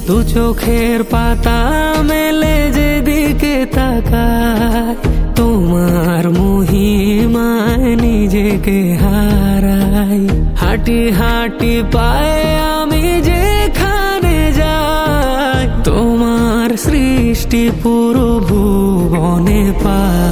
দু চোখের পাতা মেলে যেদিকে তাকায়, তোমার মহিমায় নিজেকে হারাই। হাঁটি হাঁটি পায়ে আমি যেখানে যাই, তোমার সৃষ্টি পুরো ভুবনে পাই।